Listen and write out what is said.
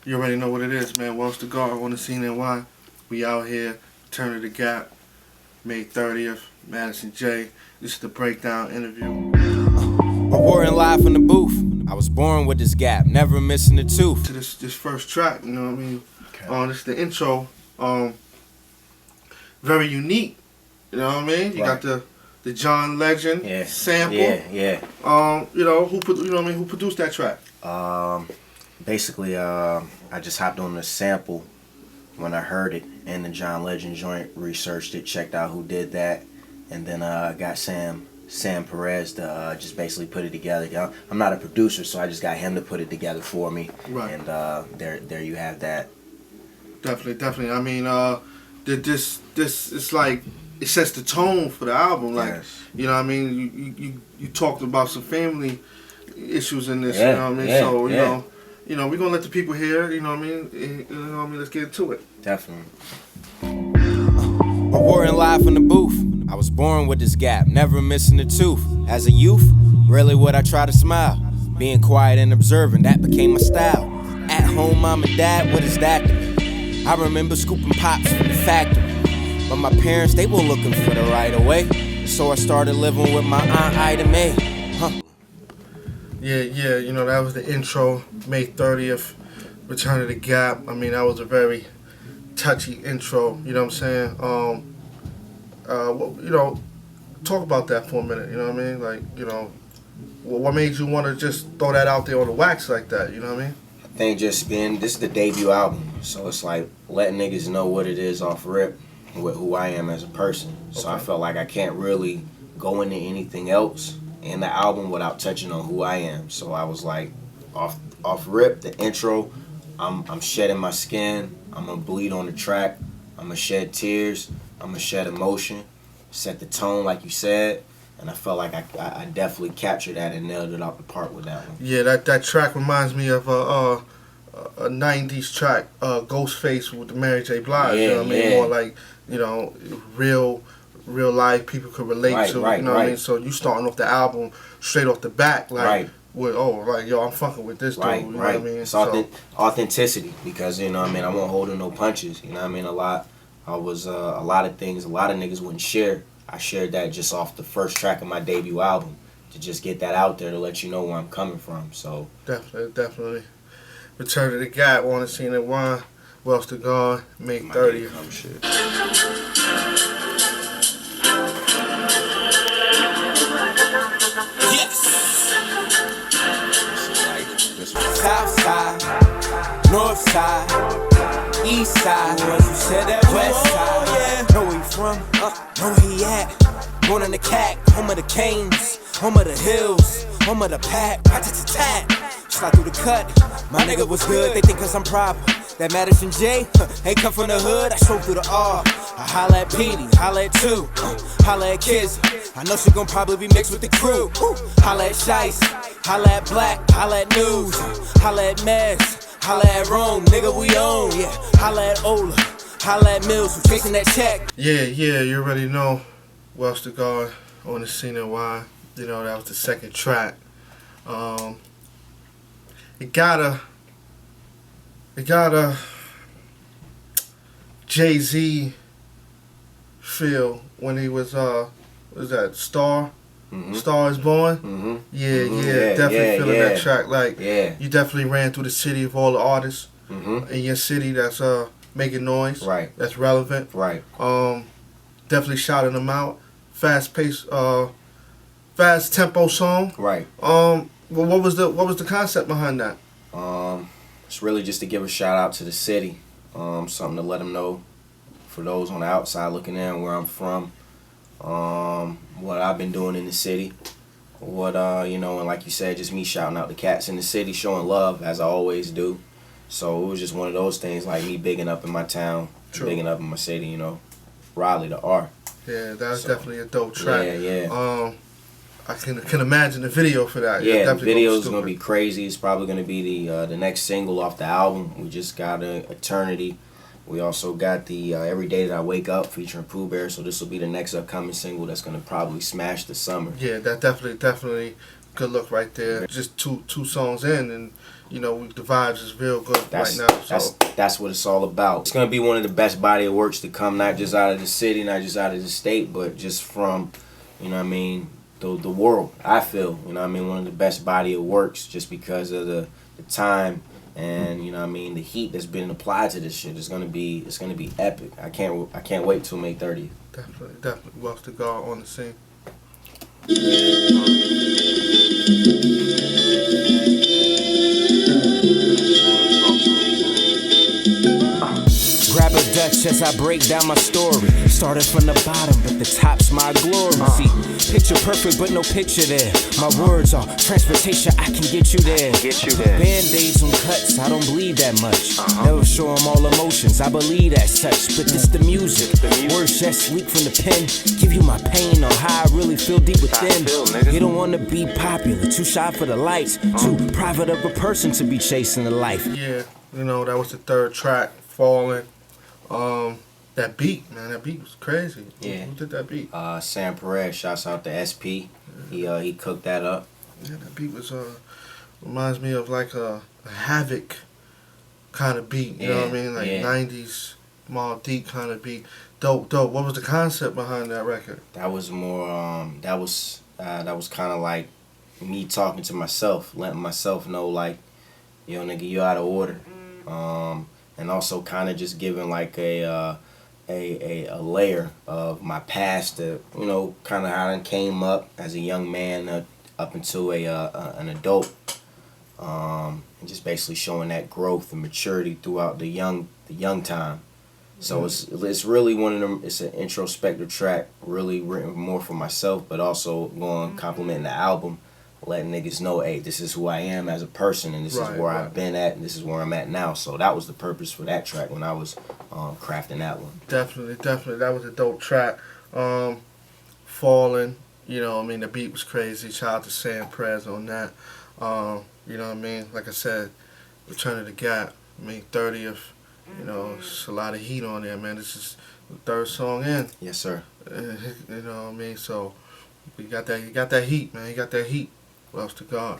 You already know what it is, man. Welsh Da God on the scene and why. We out here, turning the gap, May 30th, Madison Jay. This is the breakdown interview. Reporting live from the booth. I was born with this gap, never missing a tooth. To this first track, you know what I mean? Okay. This is the intro. Very unique, you know what I mean? You got the John Legend sample. Who produced that track? Basically, I just hopped on the sample when I heard it, and the John Legend joint, researched it, checked out who did that, and then got Sam Perez to just basically put it together. I'm not a producer, so I just got him to put it together for me. Right. And there you have that. Definitely. I mean, this it's like it sets the tone for the album. Like, you know what I mean? You talked about some family issues in this. You know what I mean? So you know, we're gonna let the people hear. You know what I mean? You know what I mean? Let's get into it. Definitely. Reporting live from the booth. I was born with this gap, never missing a tooth. As a youth, rarely would I try to smile. Being quiet and observant, that became my style. At home, mom and dad, what is that to me? I remember scooping pops from the factory. But my parents, they were looking for the right of way. So I started living with my Aunt Ida Mae. Yeah, you know, that was the intro, May 30th, Return of the Gap. I mean, that was a very touchy intro, you know what I'm saying? Talk about that for a minute, you know what I mean? Like, you know, what made you want to just throw that out there on the wax like that, you know what I mean? I think this is the debut album, so it's like letting niggas know what it is off rip, with who I am as a person. So I felt like I can't really go into anything else in the album without touching on who I am. So I was like, off rip, the intro, I'm shedding my skin, I'm gonna bleed on the track, I'm gonna shed tears, I'm gonna shed emotion, set the tone like you said, and I felt like I definitely captured that and nailed it out the park with that one. Yeah, that track reminds me of a 90s track, Ghostface with the Mary J. Blige, you know what I mean? More like, you know, real life people could relate to, you know what I mean? So you starting off the album straight off the back, like, with, yo, I'm fucking with this dude, you know what I mean? It's authenticity, because, you know what I mean, I won't hold no punches, you know what I mean? A lot of things a lot of niggas wouldn't share. I shared that just off the first track of my debut album, to just get that out there to let you know where I'm coming from. So Definitely. Return of the Gap, on the scene at wine, Welsh Da God, May 30th. South side, north side, east side, west side. Know where he from, know where he at. Born in the cat, home of the canes, home of the hills, home of the pack. Rat-tat-tat, slide through the cut. My nigga was good, they think cause I'm proper. That Madison Jay, ain't come from the hood, I stroke through the R. I holla at Petey, holla at Two, holla at Kizzy. I know she gon' probably be mixed with the crew. Holla at Shice, holla at Black, holla at News, holla at Mez, holla at Rome, nigga we own, yeah. Holla at Ola, holla at Mills, who chasing that check. Yeah, you already know Welsh Da God on the scene and why. You know, that was the second track. It got a Jay-Z feel when he was that Star? Mm-hmm. Star is Born? Mm-hmm. Yeah, definitely feeling that track. Like, you definitely ran through the city of all the artists in your city that's making noise, that's relevant. Definitely shouting them out. Fast pace, fast tempo song. Well, what was the concept behind that? It's really just to give a shout out to the city, something to let them know, for those on the outside looking in, where I'm from, what I've been doing in the city, and like you said, just me shouting out the cats in the city, showing love as I always do. So it was just one of those things, like me bigging up in my town, bigging up in my city, you know, Raleigh, the R. Yeah, that's definitely a dope track. I can imagine the video for that. Yeah, the video is gonna be crazy. It's probably gonna be the next single off the album. We just got Eternity. We also got the Every Day That I Wake Up featuring Pooh Bear. So this will be the next upcoming single that's gonna probably smash the summer. Yeah, that definitely good look right there. Just two songs in, and you know the vibes is real good right now. So that's what it's all about. It's gonna be one of the best body of works to come, not just out of the city, not just out of the state, but just from, you know what I mean, the world. I feel, you know what I mean, one of the best body of works just because of the time and, you know what I mean, the heat that's been applied to this shit. It's gonna be epic. I can't wait till May 30th. Definitely. Welsh Da God on the scene. Grab a Dutch as I break down my story. Started from the bottom, but the top's my glory. See, picture perfect, but no picture there. My words are transportation, I can get you there. Band-aids on cuts, I don't bleed that much. Never show them all emotions, I believe as such. But this the music. Words just leak from the pen. Give you my pain on how I really feel deep within. You don't wanna be popular, too shy for the lights. Too private of a person to be chasing the life. Yeah, you know, that was the third track, Falling. That beat, man, that beat was crazy. Yeah. Who did that beat? Sam Perez, shouts out to SP. He cooked that up. Yeah, that beat was reminds me of like a Havoc kind of beat. You know what I mean? Like 90s Mobb Deep kind of beat. Dope. What was the concept behind that record? That was more that was kind of like me talking to myself, letting myself know like, yo nigga, you out of order. And also kind of just giving like a layer of my past, that, you know, kind of how I came up as a young man up into an adult, and just basically showing that growth and maturity throughout the young time. So it's really one of them. It's an introspective track, really written more for myself, but also going complimenting the album, letting niggas know, hey, this is who I am as a person, and this is where I've been at, and this is where I'm at now. So that was the purpose for that track when I was crafting that one. Definitely. That was a dope track. Falling, you know, I mean, the beat was crazy. Shout out to Sam Perez on that. You know what I mean? Like I said, Return of the Gap, May 30th. You know, it's a lot of heat on there, man. This is the third song in. Yes, sir. You know what I mean? So you got that heat, man. You got that heat. Welsh Da God.